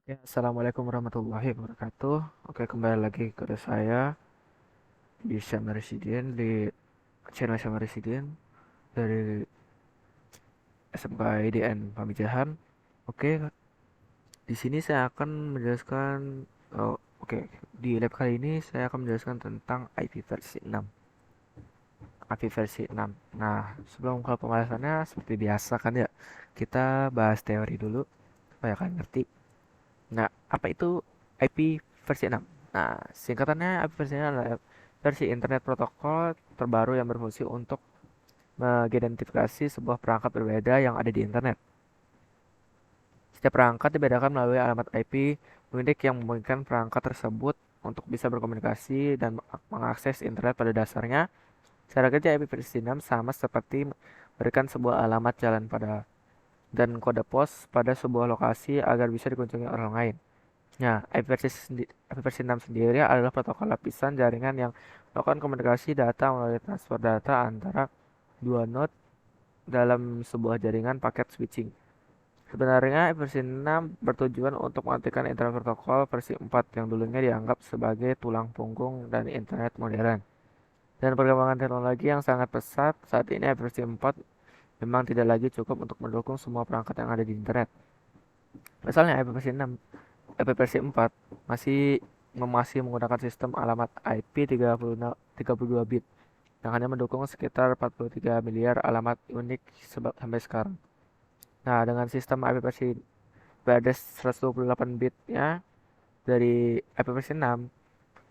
Ya, Assalamualaikum warahmatullahi wabarakatuh. Oke, kembali lagi ke saya di Syam Resident, di channel Syam Resident dari SMK IDN Pamijahan. Oke, di sini saya akan menjelaskan, oke, di lab kali ini saya akan menjelaskan tentang IP versi 6. IP versi 6. Nah, sebelum ke pembahasannya, seperti biasa kan ya, kita bahas teori dulu supaya kalian ngerti. Nah, apa itu IP versi 6? Nah, singkatannya IP versi 6 adalah versi internet protokol terbaru yang berfungsi untuk mengidentifikasi sebuah perangkat berbeda yang ada di internet. Setiap perangkat dibedakan melalui alamat IP unik yang memungkinkan perangkat tersebut untuk bisa berkomunikasi dan mengakses internet pada dasarnya. Cara kerja IP versi 6 sama seperti memberikan sebuah alamat jalan pada dan kode pos pada sebuah lokasi agar bisa dikunjungi orang lain. Nah, IP versi 6 sendiri adalah protokol lapisan jaringan yang melakukan komunikasi data melalui transfer data antara dua node dalam sebuah jaringan paket switching. Sebenarnya IP versi 6 bertujuan untuk menghentikan internet protokol versi 4 yang dulunya dianggap sebagai tulang punggung dan internet modern. Dan perkembangan teknologi yang sangat pesat saat ini IP versi 4 memang tidak lagi cukup untuk mendukung semua perangkat yang ada di internet. Misalnya IP versi 6 IP versi 4 masih menggunakan sistem alamat IP 32 bit yang hanya mendukung sekitar 43 miliar alamat unik sampai sekarang. Nah, dengan sistem IP versi berada 128 bitnya dari IP versi 6,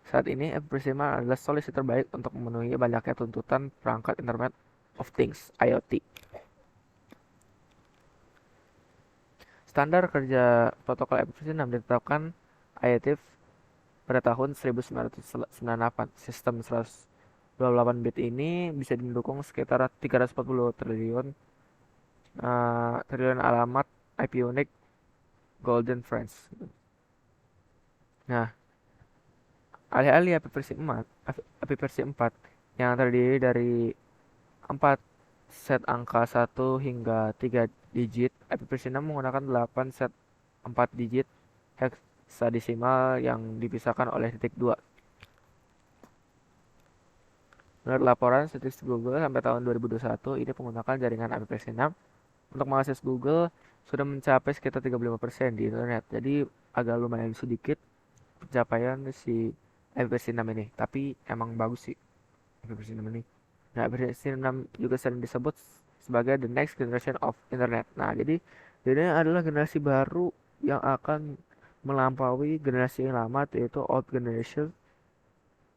saat ini IP versi 6 adalah solusi terbaik untuk memenuhi banyaknya tuntutan perangkat Internet of Things (IoT). Standar kerja protokol IP versi 6 ditetapkan IETF pada tahun 1998. Sistem 128 bit ini bisa mendukung sekitar 340 triliun alamat IP unik Golden Friends. Nah, alih-alih IP versi 4 yang terdiri dari 4 set angka 1 hingga 3 digit, IP versi 6 menggunakan 8 set 4 digit heksadesimal yang dipisahkan oleh titik 2. Menurut laporan statistik Google sampai tahun 2021, ini menggunakan jaringan aplikasi 6 untuk mengakses Google sudah mencapai sekitar 35% di internet. Jadi agak lumayan sedikit pencapaian si aplikasi 6 ini. Tapi emang bagus sih aplikasi 6 ini. Nah, aplikasi 6 juga sering disebut sebagai the next generation of internet. Nah, jadi ini adalah generasi baru yang akan melampaui generasi yang lama, yaitu old generation,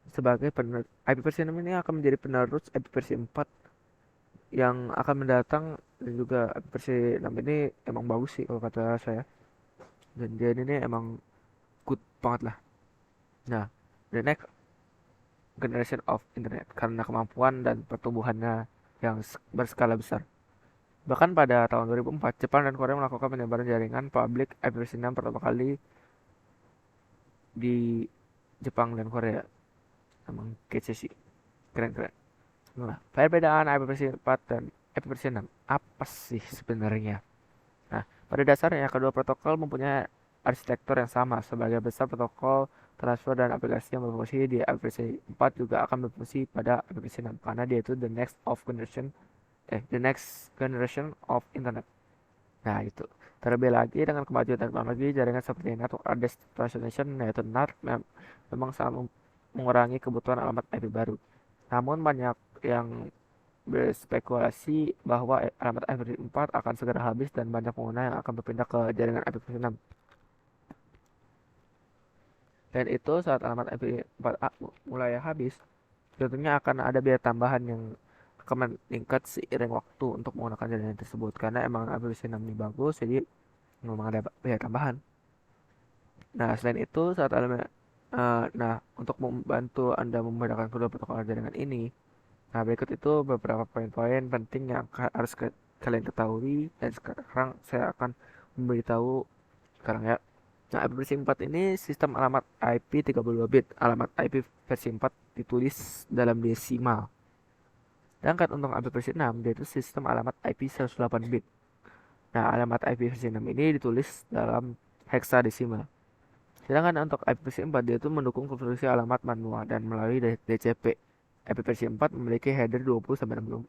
sebagai IP versi 6 ini akan menjadi penerus IP versi 4 yang akan mendatang. Dan juga IP versi 6 ini emang bagus sih kalau kata saya, dan dia ini emang good banget lah. Nah, the next generation of internet karena kemampuan dan pertumbuhannya yang berskala besar. Bahkan pada tahun 2004, Jepang dan Korea melakukan penyebaran jaringan publik IP versi 6 pertama kali di Jepang dan Korea. Emang kece sih, keren-keren. Nah, perbedaan IP versi 4 dan IP versi 6 apa sih sebenarnya? Nah, pada dasarnya kedua protokol mempunyai arsitektur yang sama. Sebagai besar protokol transfer dan aplikasi yang berfungsi di aplikasi 4 juga akan berfungsi pada aplikasi 6 karena dia itu the next generation of internet. Nah, itu. Terlebih lagi dengan kemajuan teknologi jaringan seperti Network Address Transformation yaitu NAT memang sangat mengurangi kebutuhan alamat IP baru. Namun banyak yang berspekulasi bahwa alamat IP4 akan segera habis dan banyak pengguna yang akan berpindah ke jaringan IP6. Dan itu saat alamat IP4A mulai habis, tentunya akan ada biaya tambahan yang akan meningkat seiring waktu untuk menggunakan jaringan tersebut. Karena emang IP6 ini bagus, jadi memang ada biaya tambahan. Nah, selain itu untuk membantu Anda membedakan kedua protokol jaringan ini, nah, berikut itu beberapa poin-poin penting yang kalian ketahui, dan sekarang saya akan memberitahu sekarang ya. Nah, IP versi 4 ini sistem alamat IP 32 bit. Alamat IP versi 4 ditulis dalam desimal. Sedangkan untuk IP versi 6, yaitu sistem alamat IP 128 bit. Nah, alamat IP versi 6 ini ditulis dalam heksadesimal. Sedangkan untuk IPv4 dia itu mendukung konversi alamat manual dan melalui DCP. IPv4 memiliki header 20 sampai 60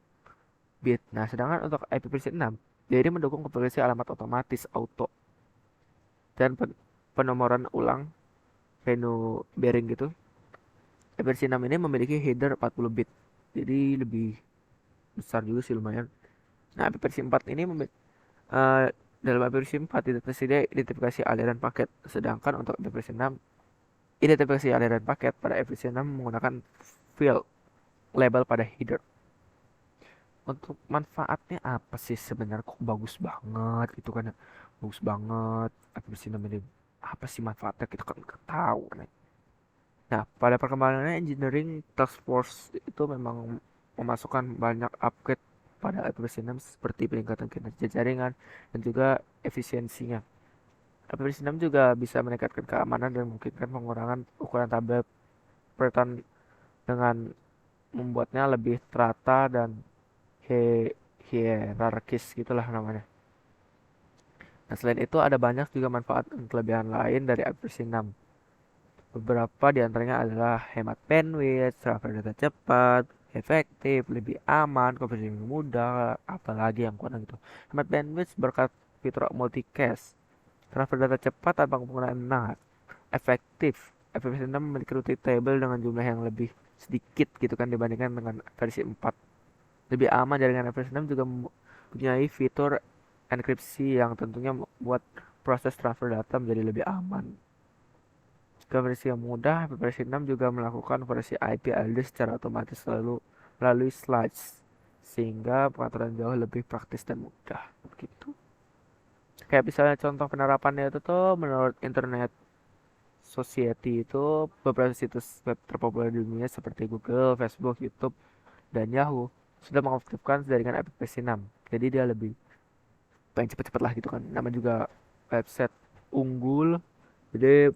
bit. Nah, sedangkan untuk IPv6 dia ini mendukung konversi alamat otomatis auto dan penomoran ulang Venue bearing gitu. Versi 6 ini memiliki header 40 bit. Jadi lebih besar juga sih lumayan. Nah, versi 4 ini uh, dalam versi 4 tidak tersedia identifikasi aliran paket. Sedangkan untuk versi 6 identifikasi aliran paket pada versi 6 menggunakan field label pada header. Untuk manfaatnya apa sih sebenarnya, kok bagus banget gitu kan ya. Bagus banget versi 6 ini. Apa sih manfaatnya kita kan nggak tahu kan. Nah, pada perkembangannya Engineering Task Force itu memang memasukkan banyak upgrade pada aplikasi 6 seperti peningkatan kinerja jaringan dan juga efisiensinya. Aplikasi 6 juga bisa meningkatkan keamanan dan memungkinkan pengurangan ukuran tabel peran dengan membuatnya lebih terata dan hierarkis gitulah namanya. Nah, selain itu ada banyak juga manfaat dan kelebihan lain dari aplikasi 6. Beberapa di antaranya adalah hemat bandwidth, transfer data cepat, efektif, lebih aman, konversi lebih mudah, apalagi yang kurang itu. Hemat bandwidth berkat fitur multicast, transfer data cepat tanpa penggunaan NAT, efektif. FPV 6 memiliki routing table dengan jumlah yang lebih sedikit gitu kan dibandingkan dengan versi 4. Lebih aman, jaringan FPV 6 juga mempunyai fitur enkripsi yang tentunya membuat proses transfer data menjadi lebih aman. Jika versi yang mudah, versi 6 juga melakukan versi IP address secara otomatis lalu melalui slides sehingga pengaturan jauh lebih praktis dan mudah begitu. Kayak misalnya contoh penerapannya itu tuh menurut Internet Society itu beberapa situs web terpopuler di dunia seperti Google, Facebook, YouTube, dan Yahoo sudah mengaktifkan jaringan IPv6. Jadi dia lebih pengen cepet-cepet lah gitu kan. Nama juga website unggul, jadi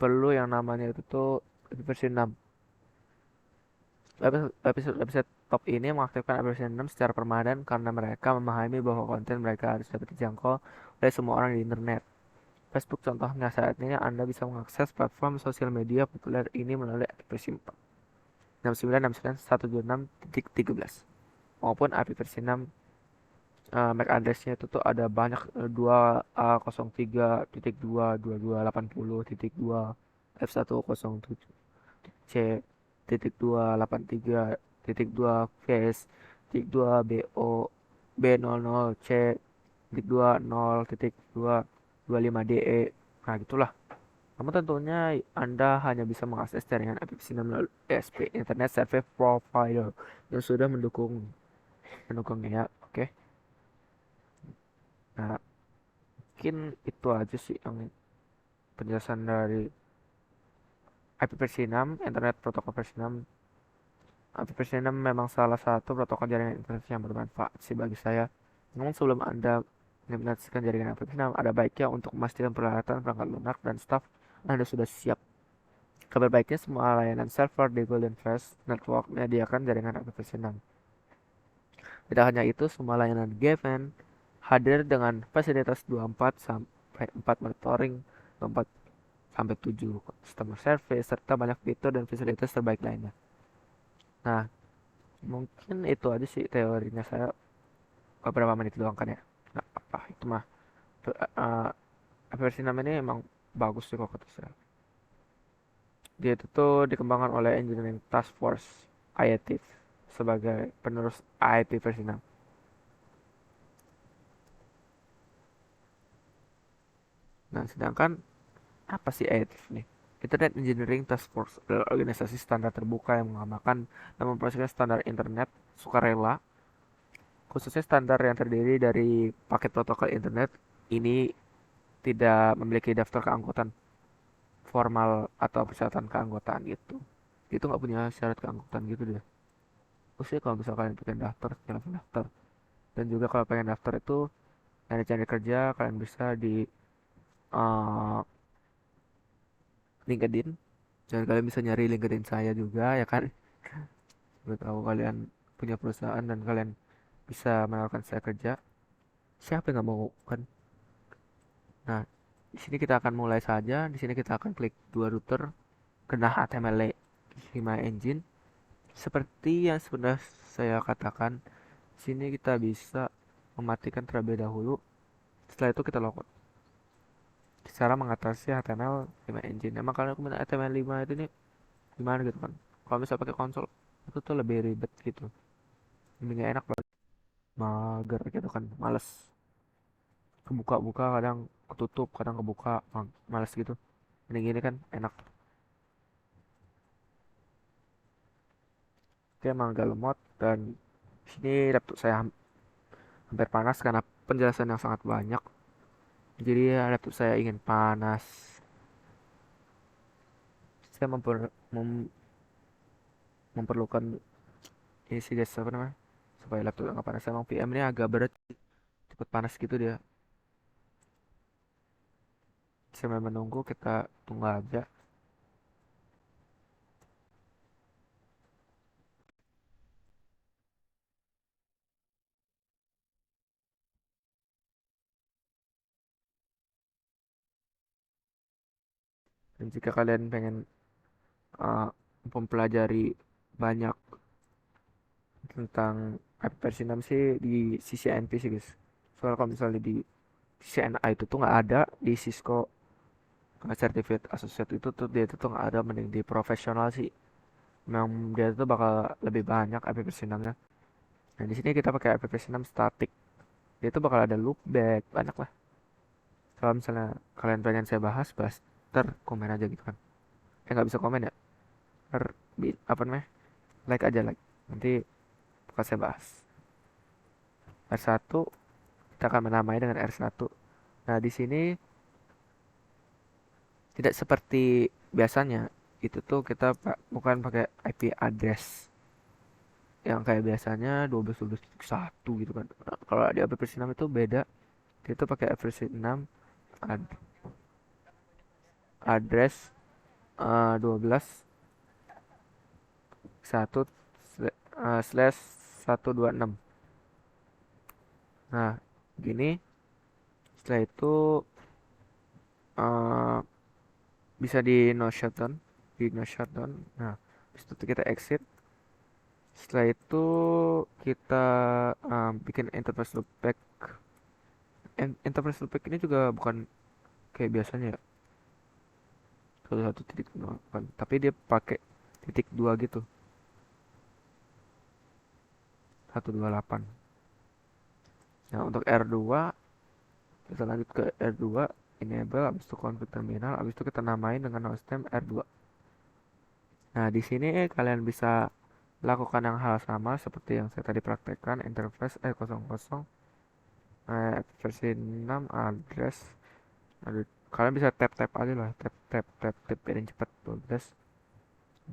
perlu yang namanya itu tuh versi 6. Website top ini mengaktifkan versi 6 secara permanen karena mereka memahami bahwa konten mereka harus dapat dijangkau oleh semua orang di internet. Facebook contohnya saat ini Anda bisa mengakses platform sosial media populer ini melalui versi 4. 69.126.13 maupun API versi 6. MAC address-nya itu tuh ada banyak 203.22280.2 F107 C titik 283 titik 2 face titik 2 BO B00 C titik 20 titik 225 DE. Nah gitulah. Namun tentunya Anda hanya bisa mengakses jaringan IPv6 melalui ISP Internet Service Provider yang sudah mendukungnya ya. Oke. Nah, mungkin itu aja sih yang penjelasan dari IPv6, Internet Protokol versi 6. IPv6 memang salah satu protokol jaringan internet yang bermanfaat sih bagi saya. Namun sebelum Anda mengimplementasikan jaringan IPv6, ada baiknya untuk memastikan peralatan, perangkat lunak, dan staf Anda sudah siap. Kabar baiknya semua layanan server di Golden Fast Network menyediakan jaringan IPv6. Tidak hanya itu, semua layanan GVN hadir dengan fasilitas 24 sampai 4 monitoring, 24 sampai 7 customer service, serta banyak fitur dan fasilitas terbaik lainnya. Nah, mungkin itu aja sih teorinya saya, beberapa menit doang kan ya. Nggak apa, itu mah versi 6 ini emang bagus sih kok kata saya. Dia itu tuh dikembangkan oleh Engineering Task Force IETF sebagai penerus IP versi 6. Nah, sedangkan apa sih IETF nih? Internet Engineering Task Force adalah organisasi standar terbuka yang mengamalkan dan mempromosikan standar internet sukarela, khususnya standar yang terdiri dari paket protokol internet. Ini tidak memiliki daftar keanggotaan formal atau persyaratan keanggotaan gitu. Itu nggak punya syarat keanggotaan gitu deh. Terus kalau misalkan kalian pengen daftar, silahkan daftar. Dan juga kalau pengen daftar itu, nyari cari kerja, kalian bisa di uh, LinkedIn. Dan kalian bisa nyari LinkedIn saya juga ya kan. Gue tahu kalian punya perusahaan dan kalian bisa menawarkan saya kerja. Siapa yang nggak mau kan? Nah, Di sini kita akan mulai saja. Di sini kita akan klik dua router, kena HTML5 engine. Seperti yang sudah saya katakan, di sini kita bisa mematikan terlebih dahulu. Setelah itu kita logout. Cara mengatasi HTML5 engine. Emang kalau HTML5 itu nih gimana gitu kan? Kalau misalnya pakai konsol itu tuh lebih ribet gitu. Lebih gak enak banget. Mager gitu kan, males. Kebuka-buka kadang ketutup, kadang kebuka, males gitu. Ini gini kan enak. Oke, emang agak lemot dan sini laptop saya hampir panas karena penjelasan yang sangat banyak. Jadi laptop saya ingin panas. Saya memerlukan ini sih guys, apa namanya? Supaya laptop nggak panas. Emang VM ini agak berat, cepet panas gitu dia. Sambil menunggu kita tunggu aja. Dan jika kalian pengen uh, mempelajari banyak tentang app versi 6 sih di CCNP sih guys. Soalnya kalau misalnya di CCNA itu tuh nggak ada, di Cisco Certificate Associate itu tuh dia itu tuh nggak ada, mending di profesional sih. Memang dia itu bakal lebih banyak app versi 6-nya. Nah di sini kita pakai app versi 6 static. Dia tuh bakal ada loopback, banyak lah. Kalau misalnya kalian pengen saya bahas ter komen aja gitu kan. Nggak bisa komen ya. Ter, apa namanya? Like aja like. Nanti bakal saya bahas. R1 kita akan menamai dengan R1. Nah, di sini tidak seperti biasanya. Itu tuh kita bukan pakai IP address yang kayak biasanya 12.12.1 gitu kan. Nah, kalau di IP versi 6 itu beda. Dia tuh pakai versi 6 ad- address 12 1 slash 126. Nah, gini setelah itu eh, bisa di no shutdown. Nah, habis itu kita exit. Setelah itu kita bikin enterprise loopback. Enterprise loopback ini juga bukan kayak biasanya ya, 1.1.0 bukan, tapi dia pakai titik dua gitu, 128. Nah untuk R2 kita lanjut ke R2, enable, habis itu config terminal, habis itu kita namain dengan hostname R2. Nah di sini kalian bisa lakukan yang hal sama seperti yang saya tadi praktekkan, interface 00 versi 6 address. Aduh, kalian bisa tap tap aja lah, tap tap tap tap biarin cepat. 12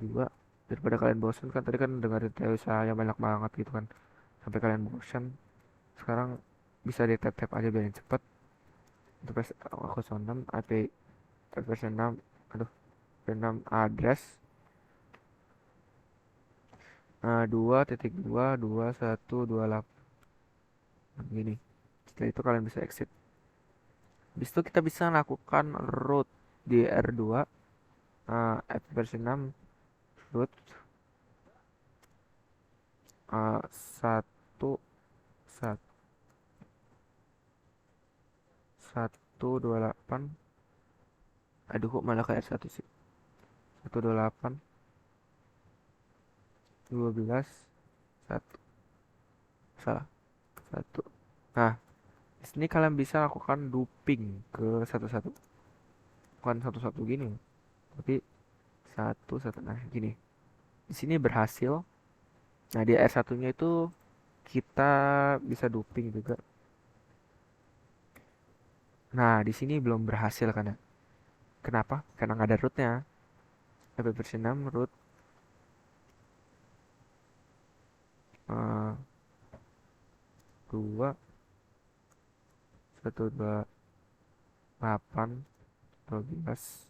2 daripada kalian bosan kan, tadi kan dengerin teori saya banyak banget gitu kan sampai kalian bosan. Sekarang bisa di tap tap aja biarin cepet. Interface 06 IP versi 6, aduh, versi 6 address 2.2.128 gini. Setelah itu kalian bisa exit. Habis itu kita bisa lakukan root di R2, versi 6 root 1 128. Aduh kok malah kayak satu sih. 128 12 1 salah 1. Nah, di sini kalian bisa lakukan duping ke satu-satu. Bukan satu-satu gini, tapi satu-satu. Nah, gini. Di sini berhasil. Nah, di R1-nya itu kita bisa duping juga. Nah, di sini belum berhasil karena kenapa? Karena nggak ada rootnya. Tapi versi 6 root 2 128 12.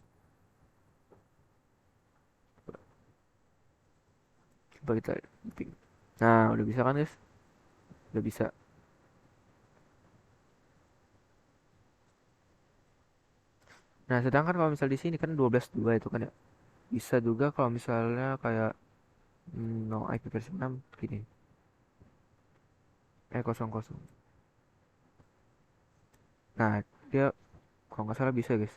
Coba kita duping. Nah, udah bisa kan guys? Udah bisa. Nah, sedangkan kalau misal di sini kan 12.2 itu kan ya. Bisa juga kalau misalnya kayak no IP versi 6 gini. 00. Nah, dia kalau nggak salah bisa, guys.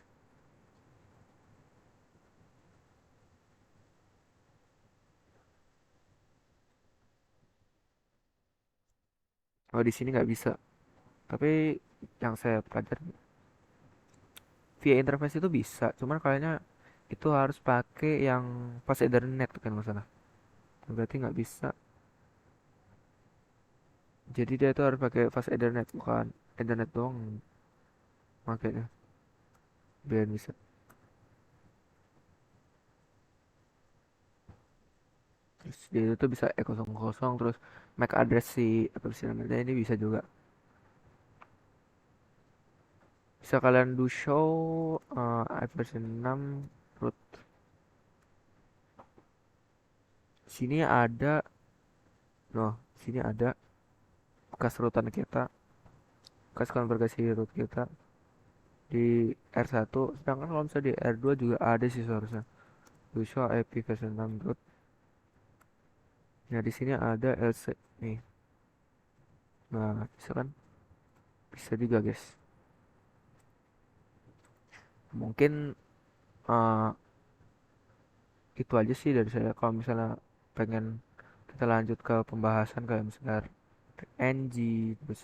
Kalau di sini nggak bisa. Tapi yang saya pelajari via interface itu bisa. Cuman kayaknya itu harus pakai yang fast Ethernet kan masalah. Berarti nggak bisa. Jadi dia itu harus pakai fast Ethernet bukan Ethernet doang makanya biar bisa. Terus dia itu bisa E00 terus MAC address si application namanya ini bisa juga. Bisa kalian do show version 6 root. Sini ada, noh, sini ada bekas rootan kita, bekas konfigurasi root kita di R1. Sedangkan kalau misalnya di R2 juga ada sih seharusnya. Do show IP version 6 root. Nah, di sini ada LC nih. Nah, bisa kan? Bisa juga, guys. Mungkin eh, itu aja sih dari saya. Kalau misalnya pengen kita lanjut ke pembahasan kayak misalnya NG, terus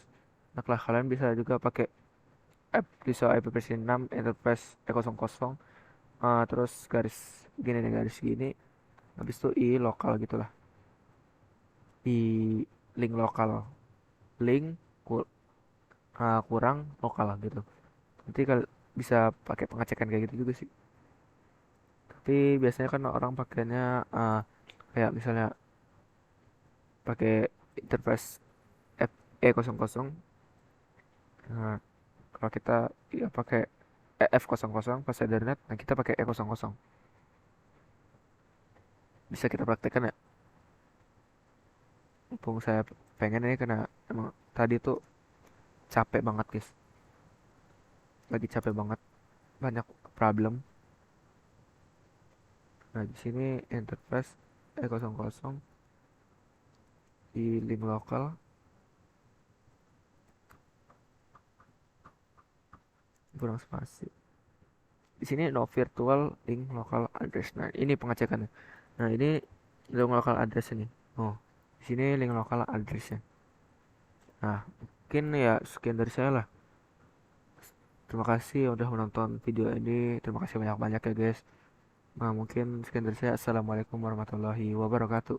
nah lah kalian bisa juga pakai app Visual Application 6 Enterprise E00, terus garis gini nih garis gini, habis itu i lokal gitulah, i link lokal, link ku- kurang lokal gitu. Nanti kalau bisa pakai pengecekan kayak gitu juga sih. Tapi biasanya kan orang pakainya kayak misalnya pakai interface E00. Nah, kalau kita ya pakai F00 pas Ethernet, nah kita pakai E00. Bisa kita praktekkan ya. Mumpung saya pengen ini karena emang tadi tuh capek banget, guys. Lagi capek banget, banyak problem. Nah, di sini interface E00 di link lokal kurang spasi. Di sini no virtual link local address. Nah, ini pengecekannya. Nah, ini link local address ini. Oh, di sini link local addressnya. Nah, mungkin ya sekian dari saya lah. Terima kasih udah menonton video ini. Terima kasih banyak-banyak ya, guys. Nah, mungkin sekian dari saya. Assalamualaikum warahmatullahi wabarakatuh.